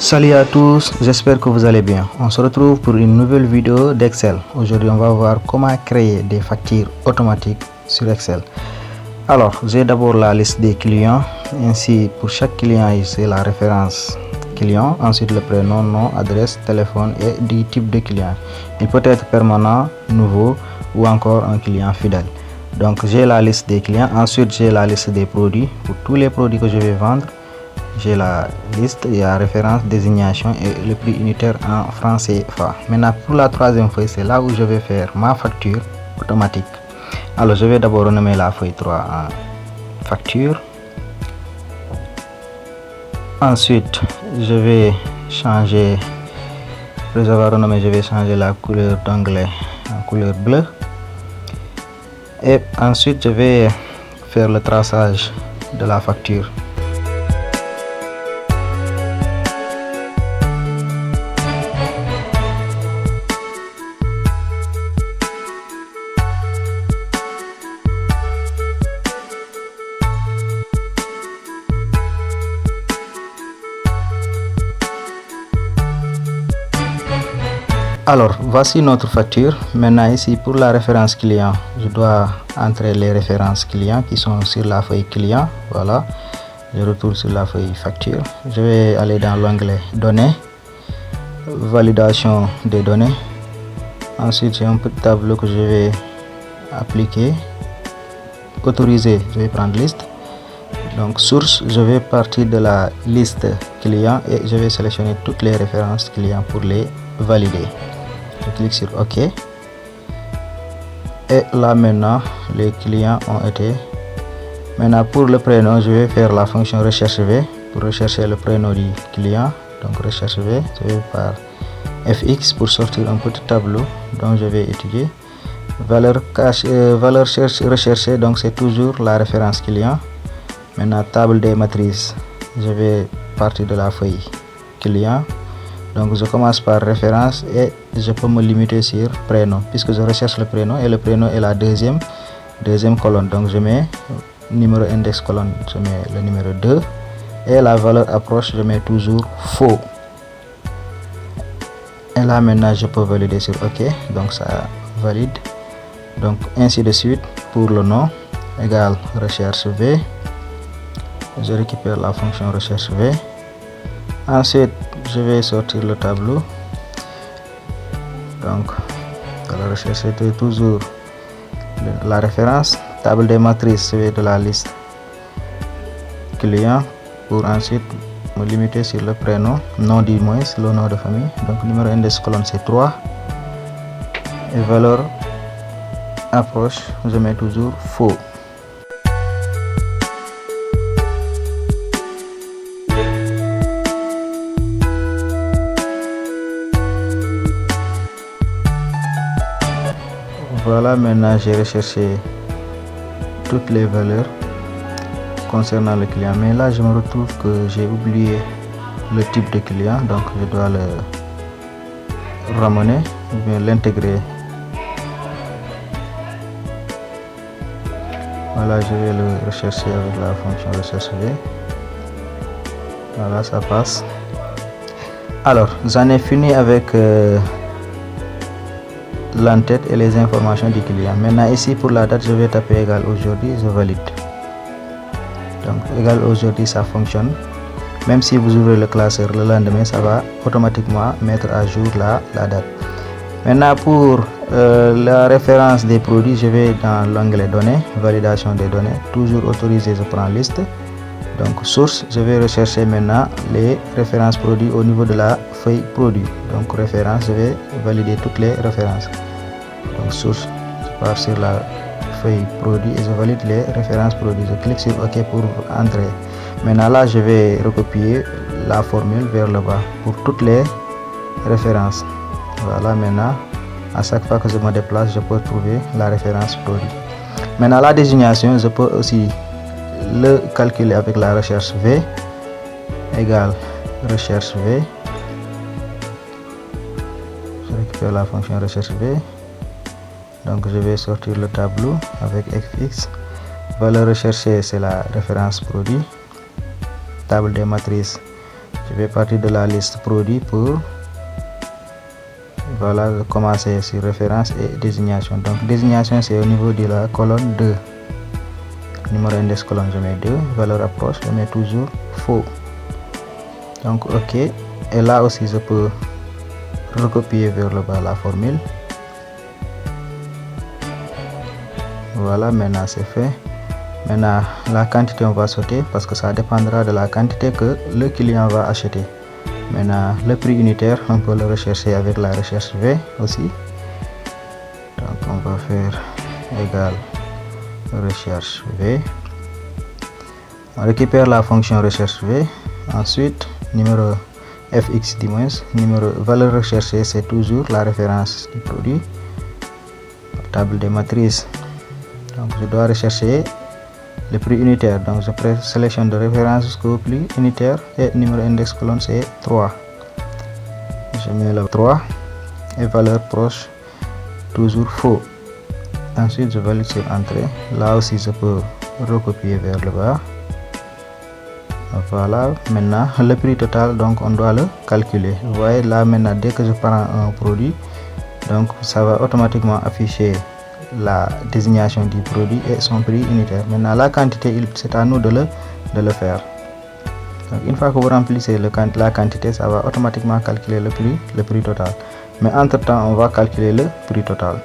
Salut à tous, j'espère que vous allez bien. On se retrouve pour une nouvelle vidéo d'Excel. Aujourd'hui, on va voir comment créer des factures automatiques sur Excel. Alors, j'ai d'abord la liste des clients. Ainsi, pour chaque client, c'est la référence client. Ensuite, le prénom, nom, adresse, téléphone et du type de client. Il peut être permanent, nouveau ou encore un client fidèle. Donc, j'ai la liste des clients. Ensuite, j'ai la liste des produits. Pour tous les produits que je vais vendre, j'ai la liste, il y a référence, désignation et le prix unitaire en francs CFA. Maintenant, pour la troisième feuille, c'est là où je vais faire ma facture automatique. Alors, je vais d'abord renommer la feuille 3 en facture. Ensuite, je vais changer, après avoir renommé, je vais changer la couleur d'onglet en couleur bleue. Et ensuite, je vais faire le traçage de la facture. Alors, voici notre facture. Maintenant, ici, pour la référence client, je dois entrer les références clients qui sont sur la feuille client. Voilà, je retourne sur la feuille facture. Je vais aller dans l'onglet données, validation des données. Ensuite, j'ai un petit tableau que je vais appliquer. Autoriser, je vais prendre liste. Donc, source, je vais partir de la liste client et je vais sélectionner toutes les références clients pour les valider. Je clique sur OK et là maintenant les clients ont été. Maintenant pour le prénom, je vais faire la fonction recherche V pour rechercher le prénom du client. Donc recherche V, je vais par FX pour sortir un petit tableau dont je vais étudier. Valeur recherchée, donc c'est toujours la référence client. Maintenant table des matrices, je vais partir de la feuille client. Donc je commence par référence et je peux me limiter sur prénom puisque je recherche le prénom et le prénom est la deuxième colonne. Donc je mets numéro index colonne, je mets le numéro 2 et la valeur approche, je mets toujours faux. Et là maintenant je peux valider sur OK, donc ça valide. Donc ainsi de suite pour le nom égale recherche V. Je récupère la fonction recherche V. Ensuite, je vais sortir le tableau. Donc, dans la recherche, c'était toujours la référence. Table des matrices, c'est de la liste client pour ensuite me limiter sur le prénom, nom du moins, le nom de famille. Donc, numéro index colonne, c'est 3. Et valeur approche, je mets toujours faux. Voilà, maintenant j'ai recherché toutes les valeurs concernant le client, mais là je me retrouve que j'ai oublié le type de client, donc je dois le ramener ou bien l'intégrer. Voilà, je vais le rechercher avec la fonction recherche V. Voilà, ça passe. Alors j'en ai fini avec l'entête et les informations du client. Maintenant ici pour la date, je vais taper égal aujourd'hui, je valide. Donc égal aujourd'hui, ça fonctionne. Même si vous ouvrez le classeur le lendemain, ça va automatiquement mettre à jour la date. Maintenant pour la référence des produits, je vais dans l'onglet données, validation des données, toujours autorisé, je prends liste. Donc source, je vais rechercher maintenant les références produits au niveau de la feuille produit. Donc référence, je vais valider toutes les références. Donc source, je pars sur la feuille produit et je valide les références produits. Je clique sur OK pour entrer. Maintenant là, je vais recopier la formule vers le bas pour toutes les références. Voilà, maintenant à chaque fois que je me déplace, je peux trouver la référence produit. Maintenant la désignation, je peux aussi le calculer avec la recherche V égale recherche V. Je récupère la fonction recherche V. Donc je vais sortir le tableau avec FX. Valeur recherchée, c'est la référence produit. Table des matrices, je vais partir de la liste produit pour voilà commencer sur référence et désignation. Donc désignation c'est au niveau de la colonne 2, numéro index colonne je mets 2, valeur approche je mets toujours faux. Donc ok, et là aussi je peux recopier vers le bas la formule. Voilà, maintenant c'est fait. Maintenant la quantité on va sauter parce que ça dépendra de la quantité que le client va acheter. Maintenant le prix unitaire on peut le rechercher avec la recherche V aussi. Donc on va faire égal recherche V. On récupère la fonction recherche V. Ensuite numéro fx du moins, numéro valeur recherchée c'est toujours la référence du produit. Table des matrices. Donc je dois rechercher le prix unitaire, donc je sélectionne de référence jusqu'au prix unitaire et numéro index colonne c'est 3. Je mets le 3 et valeur proche toujours faux. Ensuite je valide sur entrée. Là aussi je peux recopier vers le bas. Voilà, maintenant le prix total, donc on doit le calculer. Vous voyez là maintenant dès que je prends un produit, donc ça va automatiquement afficher la désignation du produit et son prix unitaire. Maintenant la quantité c'est à nous de le faire. Donc une fois que vous remplissez la quantité, ça va automatiquement calculer le prix total. Mais entre temps on va calculer le prix total.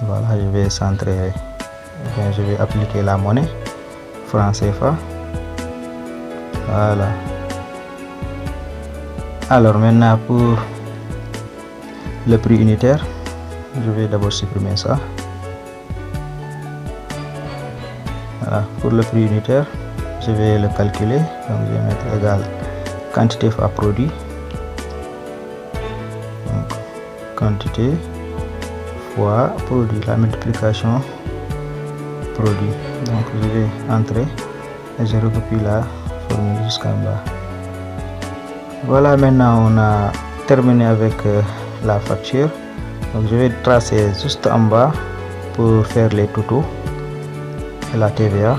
Voilà, je vais centrer, bien, je vais appliquer la monnaie franc CFA. Voilà. Alors maintenant pour le prix unitaire, je vais d'abord supprimer ça. Voilà, pour le prix unitaire, je vais le calculer. Donc je vais mettre égal quantité fois produit. Donc quantité fois produit, la multiplication produit. Donc je vais entrer et je recopie la formule jusqu'en bas. Voilà, maintenant on a terminé avec la facture. Donc je vais tracer juste en bas pour faire les totaux et la TVA.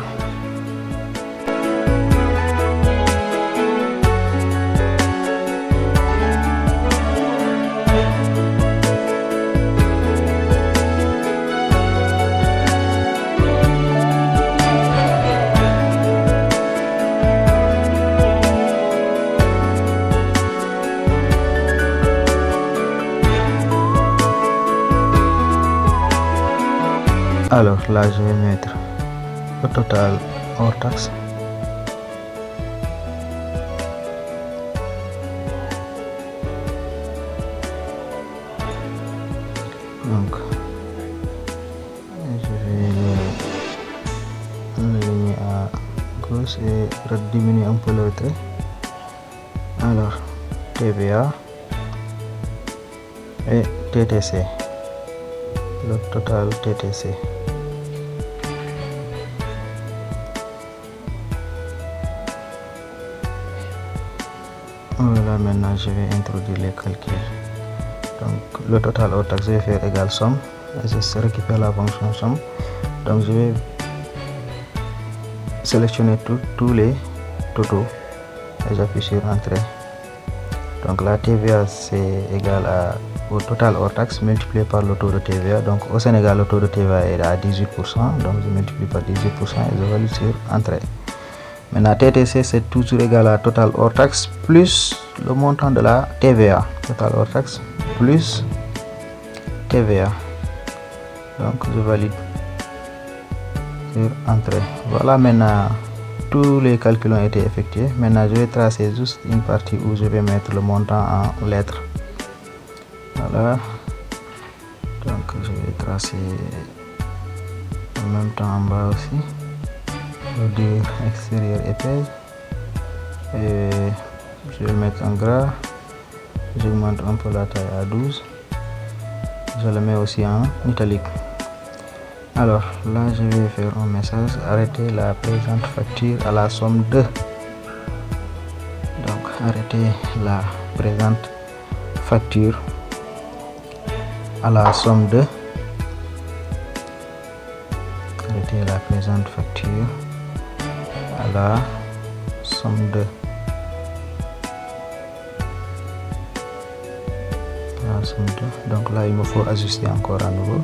Alors là je vais mettre le total hors taxe. Donc je vais l'aligner à gauche et diminuer un peu le trait. Alors TVA et TTC, le total TTC. Voilà, maintenant je vais introduire les calculs. Donc le total hors taxe, je vais faire égal somme et je récupère la fonction somme. Donc je vais sélectionner tous les totaux et j'appuie sur entrée. Donc la TVA c'est égal au total hors taxe multiplié par le taux de TVA. Donc au Sénégal le taux de TVA est à 18%, donc je multiplie par 18% et je valide sur entrée. Maintenant TTC c'est toujours égal à total hors taxe plus le montant de la TVA, total hors taxe plus TVA. Donc je valide sur entrée. Voilà, maintenant tous les calculs ont été effectués. Maintenant je vais tracer juste une partie où je vais mettre le montant en lettres. Voilà, donc je vais tracer en même temps en bas aussi. Bordure extérieure épais et je vais le mettre en gras. J'augmente un peu la taille à 12. Je le mets aussi en italique. Alors là je vais faire un message: arrêtez la présente facture à la somme de. Donc arrêtez la présente facture à la somme de. Arrêtez la présente facture à la somme de donc là il me faut ajuster encore à nouveau.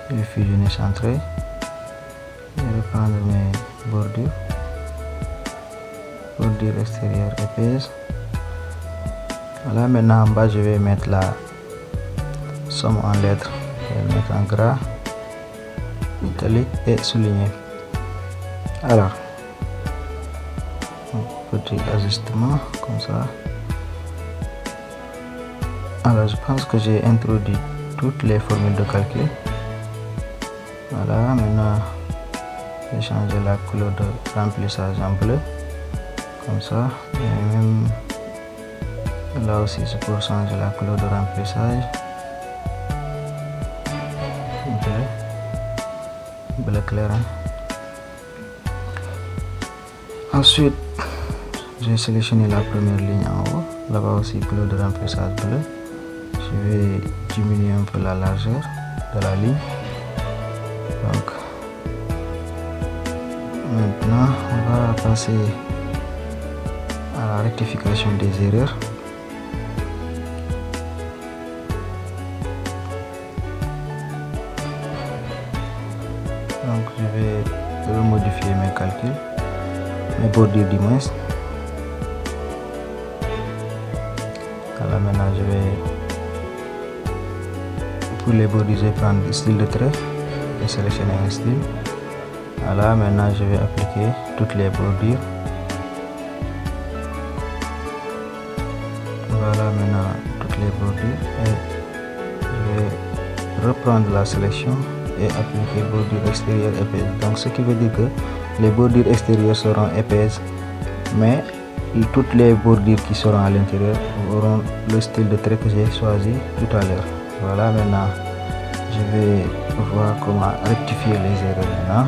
Je vais fusionner, centrer et reprendre mes bordures extérieure épaisse. Voilà, maintenant en bas je vais mettre la somme en lettres, je vais le mettre en gras, italique et souligné. Alors un petit ajustement comme ça. Alors je pense que j'ai introduit toutes les formules de calcul. Voilà, maintenant je vais changer la couleur de remplissage en bleu comme ça, et même là aussi c'est pour changer la couleur de remplissage, bleu clair, hein. Ensuite j'ai sélectionné la première ligne en haut, là-bas aussi couleur de remplissage bleu. Je vais diminuer un peu la largeur de la ligne. Donc maintenant on va passer à la rectification des erreurs. Donc je vais remodifier mes calculs, mes bordures du moins. Alors maintenant je vais, pour les bordures je vais prendre le style de trait et sélectionner un style. Voilà, maintenant je vais appliquer toutes les bordures. Voilà maintenant toutes les bordures, et je vais reprendre la sélection et appliquer bordure extérieure épaisse. Donc ce qui veut dire que les bordures extérieures seront épaisses, mais toutes les bordures qui seront à l'intérieur auront le style de trait que j'ai choisi tout à l'heure. Voilà, maintenant je vais voir comment rectifier les erreurs maintenant.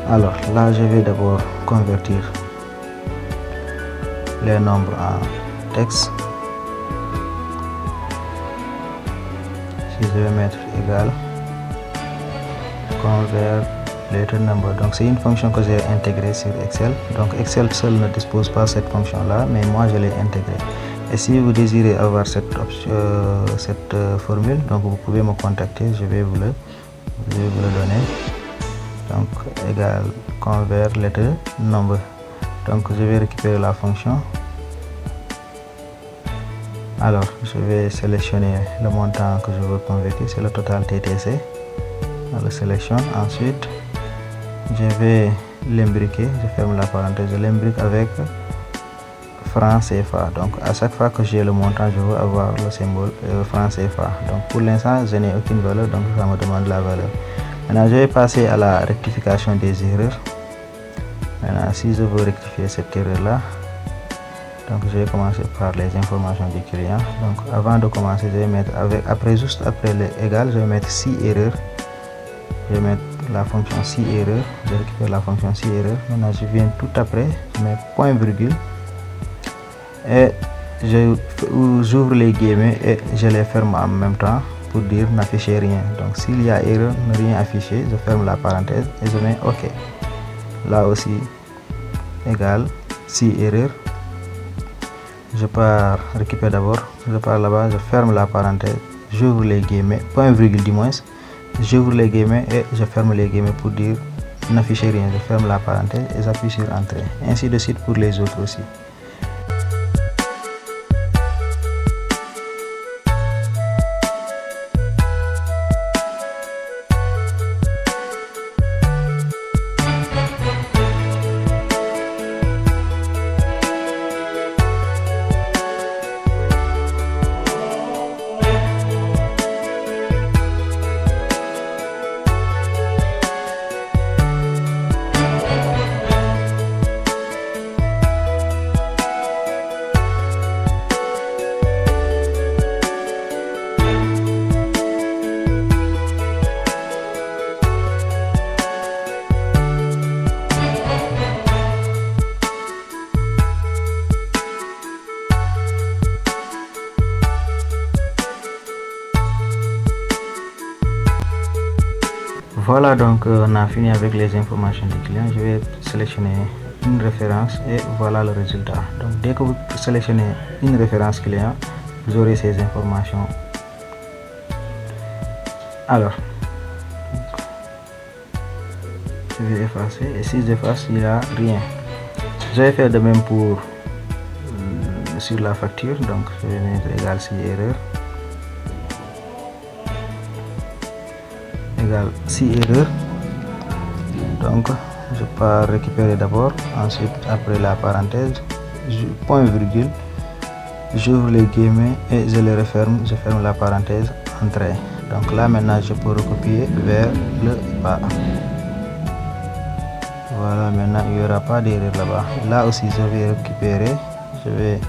Alors là je vais d'abord convertir les nombres en texte. Si je vais mettre égal convert letter number, donc c'est une fonction que j'ai intégrée sur Excel. Donc Excel seul ne dispose pas cette fonction là, mais moi je l'ai intégrée. Et si vous désirez avoir cette formule, donc vous pouvez me contacter, je vais vous le donner. Donc égal convert letter number. Donc je vais récupérer la fonction. Alors je vais sélectionner le montant que je veux convertir, c'est le total TTC. Je le sélectionne. Ensuite je vais l'imbriquer, je ferme la parenthèse, je l'imbrique avec franc CFA. Donc à chaque fois que j'ai le montant, je veux avoir le symbole franc CFA. Donc pour l'instant je n'ai aucune valeur, donc ça me demande la valeur. Maintenant je vais passer à la rectification des erreurs. Maintenant si je veux rectifier cette erreur là, donc je vais commencer par les informations du client. Donc avant de commencer, je vais mettre juste après les égal, je vais mettre 6 erreurs. Je vais mettre la fonction 6 erreurs, je récupère la fonction 6 erreurs. Maintenant je viens tout après, je mets point virgule et j'ouvre les guillemets et je les ferme en même temps pour dire n'affichez rien. Donc s'il y a erreur, ne rien afficher, je ferme la parenthèse et je mets OK. Là aussi égal 6 erreurs. Je pars récupérer d'abord, je pars là-bas, je ferme la parenthèse, j'ouvre les guillemets, point virgule du moins, j'ouvre les guillemets et je ferme les guillemets pour dire n'affichez rien, je ferme la parenthèse et j'appuie sur entrée, ainsi de suite pour les autres aussi. Voilà, donc on a fini avec les informations du client. Je vais sélectionner une référence et voilà le résultat. Donc dès que vous sélectionnez une référence client, vous aurez ces informations. Alors je vais effacer, et si j'efface, il n'y a rien. Je vais faire de même pour sur la facture. Donc je vais mettre égal si erreur, égal si erreur. Donc je pars récupérer d'abord, ensuite après la parenthèse, point virgule, j'ouvre les guillemets et je les referme, je ferme la parenthèse, entrée. Donc là maintenant je peux recopier vers le bas. Voilà, maintenant il n'y aura pas d'erreur là-bas. Là aussi je vais récupérer, je vais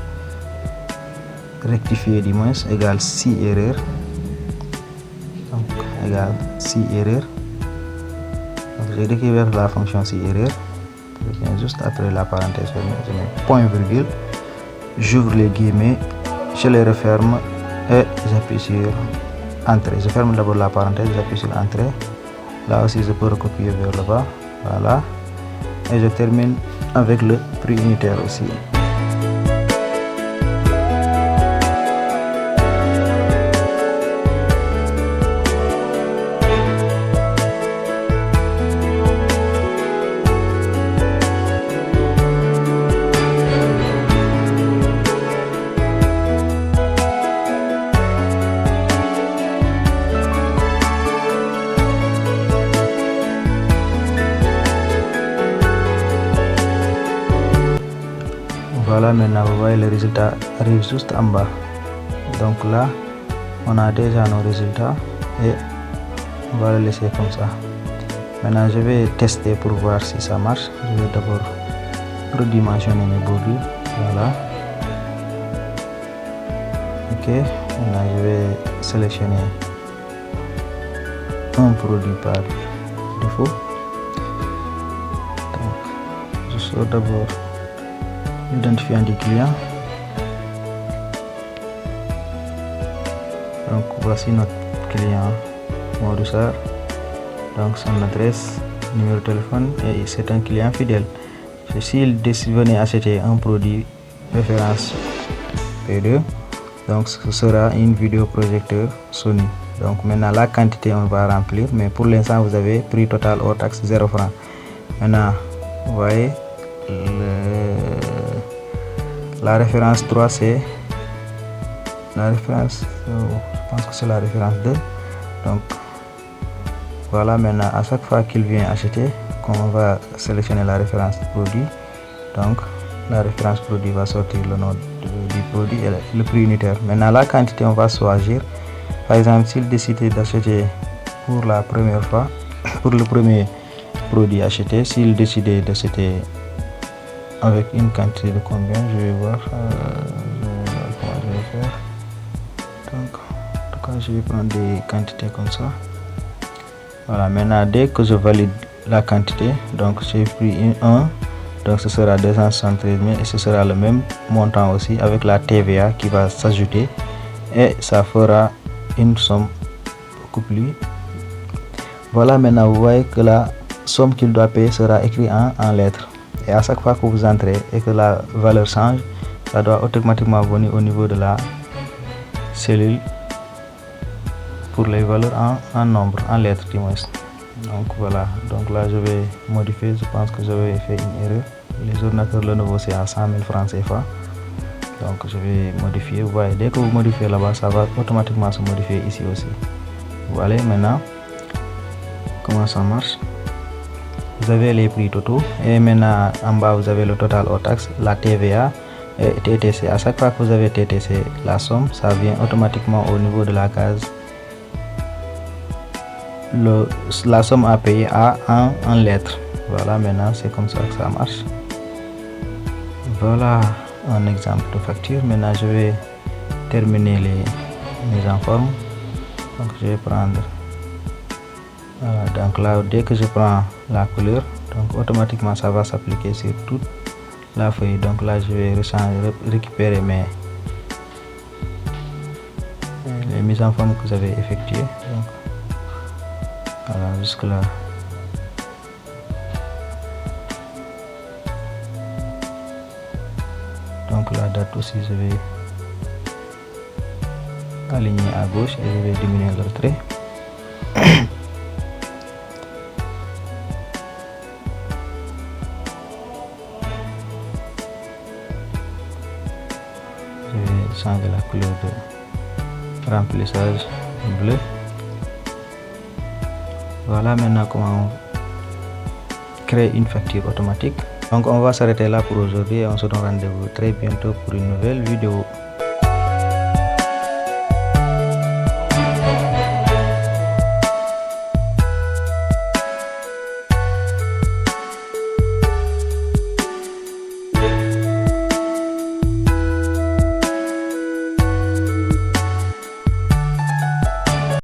rectifier du moins, égal si erreur. Donc égal si erreur. Donc je récupère la fonction si erreur. Je viens juste après la parenthèse fermée, je mets point virgule, j'ouvre les guillemets, je les referme et j'appuie sur entrée. Je ferme d'abord la parenthèse, j'appuie sur entrée. Là aussi je peux recopier vers le bas. Voilà. Et je termine avec le prix unitaire aussi. Voilà, maintenant vous voyez le résultat arrive juste en bas. Donc là on a déjà nos résultats et on va le laisser comme ça. Maintenant je vais tester pour voir si ça marche. Je vais d'abord redimensionner mes bordures. Voilà. Ok, maintenant je vais sélectionner un produit par défaut. Donc je sors d'abord l'identifiant du client. Donc voici notre client Modou Sarr. Donc son adresse, numéro de téléphone, et c'est un client fidèle. S'il venait acheter un produit référence P2, donc ce sera une vidéoprojecteur Sony. Donc maintenant la quantité on va remplir, mais pour l'instant vous avez prix total hors taxe 0 francs. Maintenant vous voyez la référence 3, c'est la référence, je pense que c'est la référence 2. Donc voilà, maintenant à chaque fois qu'il vient acheter, on va sélectionner la référence produit. Donc la référence produit va sortir le nom du produit et le prix unitaire. Maintenant la quantité on va choisir. Par exemple, s'il décide d'acheter pour la première fois, pour le premier produit acheté, s'il décide d'acheter avec une quantité de combien, je vais voir comment je vais faire. Donc en tout cas je vais prendre des quantités comme ça. Voilà, maintenant dès que je valide la quantité, donc j'ai pris un, donc ce sera 273 000 et ce sera le même montant aussi avec la TVA qui va s'ajouter et ça fera une somme beaucoup plus. Voilà, maintenant vous voyez que la somme qu'il doit payer sera écrite en lettres. Et à chaque fois que vous entrez et que la valeur change, ça doit automatiquement venir au niveau de la cellule pour les valeurs en nombre, en lettres du moins. Donc voilà, donc là je vais modifier, je pense que j'avais fait une erreur. Les ordinateurs le nouveau c'est à 100 000 francs CFA. Donc je vais modifier, vous voyez, dès que vous modifiez là-bas, ça va automatiquement se modifier ici aussi. Voilà, maintenant comment ça marche. Vous avez les prix totaux et maintenant en bas vous avez le total hors taxe, la TVA et TTC. À chaque fois que vous avez TTC, la somme, ça vient automatiquement au niveau de la case. La somme à payer en lettres. Voilà, maintenant c'est comme ça que ça marche. Voilà un exemple de facture. Maintenant je vais terminer les mises en forme. Donc je vais prendre, voilà, donc là dès que je prends la couleur, donc automatiquement ça va s'appliquer sur toute la feuille. Donc là je vais récupérer les mises en forme que j'avais effectuées. Donc Voilà, jusque là. Donc la date aussi, je vais aligner à gauche et je vais diminuer le trait. Je vais changer la couleur de remplissage bleu. Voilà maintenant comment créer une facture automatique. Donc on va s'arrêter là pour aujourd'hui et on se donne rendez-vous très bientôt pour une nouvelle vidéo.